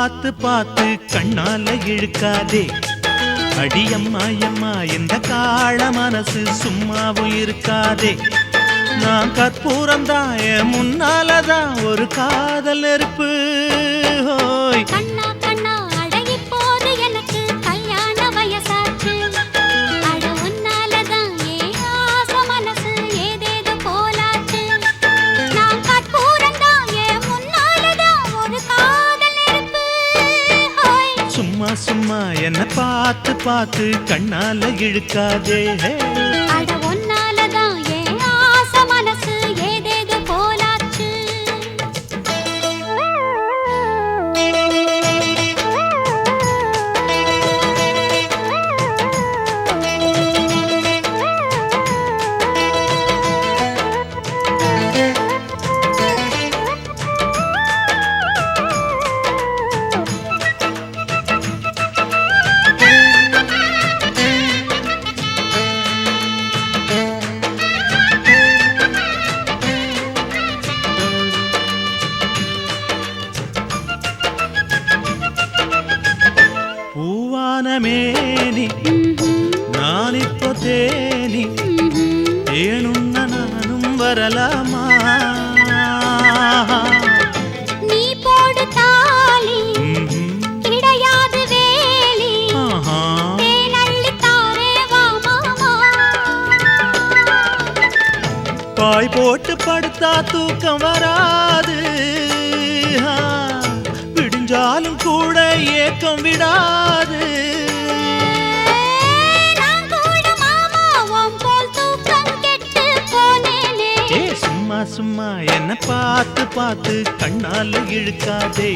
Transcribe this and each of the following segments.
பார்த்து பார்த்து கண்ணால இழுக்காதே. அடியம்மா அம்மா இந்த காள மனசு சும்மாவும் இருக்காதே. நான் கற்பூரம்தான் முன்னாலதான் ஒரு காதல் நெருப்பு. ஹோய் கண்ணா கண்ணா அழகி போது எனக்கு கல்யாண வயசாச்சு. அட உன்னாலதான் ஏன் ஆசை மனசு ஏதேதோ போலாச்சு. நான் கற்பூரம்தான் முன்னாலதான் ஒரு காதல் நெருப்பு. ஹோய் சும்மா சும்மா என்ன பார்த்து பார்த்து கண்ணால இழுக்காதே. அட உன்னாலதான் ஏன் ஆசை மனசு ஏதேதோ போலாச்சு. பூவானமேனி நான் இப்போ தேனி ஏனுன்ன நானும் வரலாமா? நீ போடு தாலி கிடையாது வேலி. தேனள்ளி தாரே வா மாமா. பாய் போட்டு படுத்தா தூக்கம் வராது. விடிஞ்சாலும் கூட ஏக்கம் விடாது. நான் கூட மாமா உன் போல் தூக்கம் கெட்டு போனேனே. சும்மா சும்மா என்ன பார்த்து பார்த்து கண்ணால இழுக்காதே.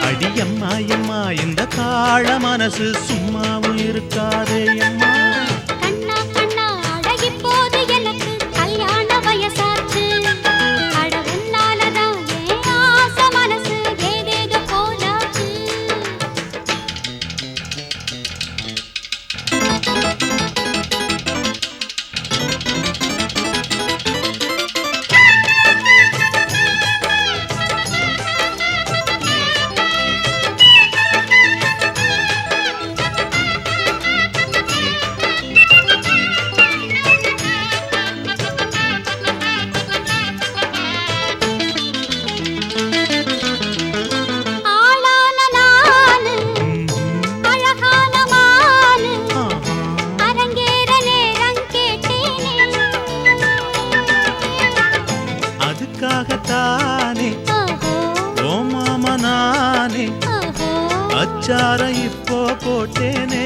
அடியம்மா அம்மா இந்த காள மனசு சும்மாவும் இருக்காதே. அம்மா கண்ணா கண்ணா அழகி போது எனக்கு கல்யாண வயசாச்சு. அட உன்னாலதான் ஏன் ஆசை மனசு ஏதேதோ போலாச்சு. ஆளான நானு அழகான மானு அரங்கேற நேரம் கேட்டேனே. அதுக்காகத்தானே ஓஹோ ஓ மாமா நானே ஓஹோ அச்சாரம் இப்போ போட்டேனே.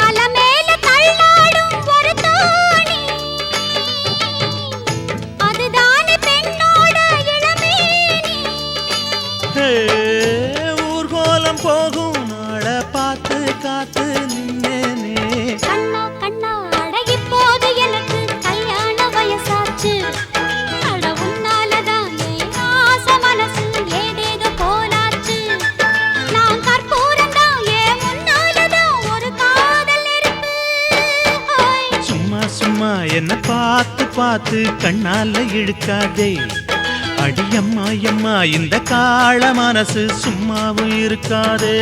அலமேல தள்ளாடும் ஒரு தோணி. அதுதானே பெண்ணோட இளமேனி. ஊர்கோலம் போகும் நாள பார்த்து காத்து நின்னேனே. கண்ணா கண்ணா அழகி போது எனக்கு கல்யாண வயசாச்சு. அட உன்னாலதான் ஏன் ஆசை மனசு ஏதேதோ போலாச்சு. நான் கற்பூரம்தான் முன்னாலதான் ஒரு காதல் நெருப்பு. ஹோய் சும்மா சும்மா என்ன பார்த்து பார்த்து கண்ணால இழுக்காதே. அடியம்மா அம்மா இந்த காள மனசு சும்மாவும் இருக்காதே.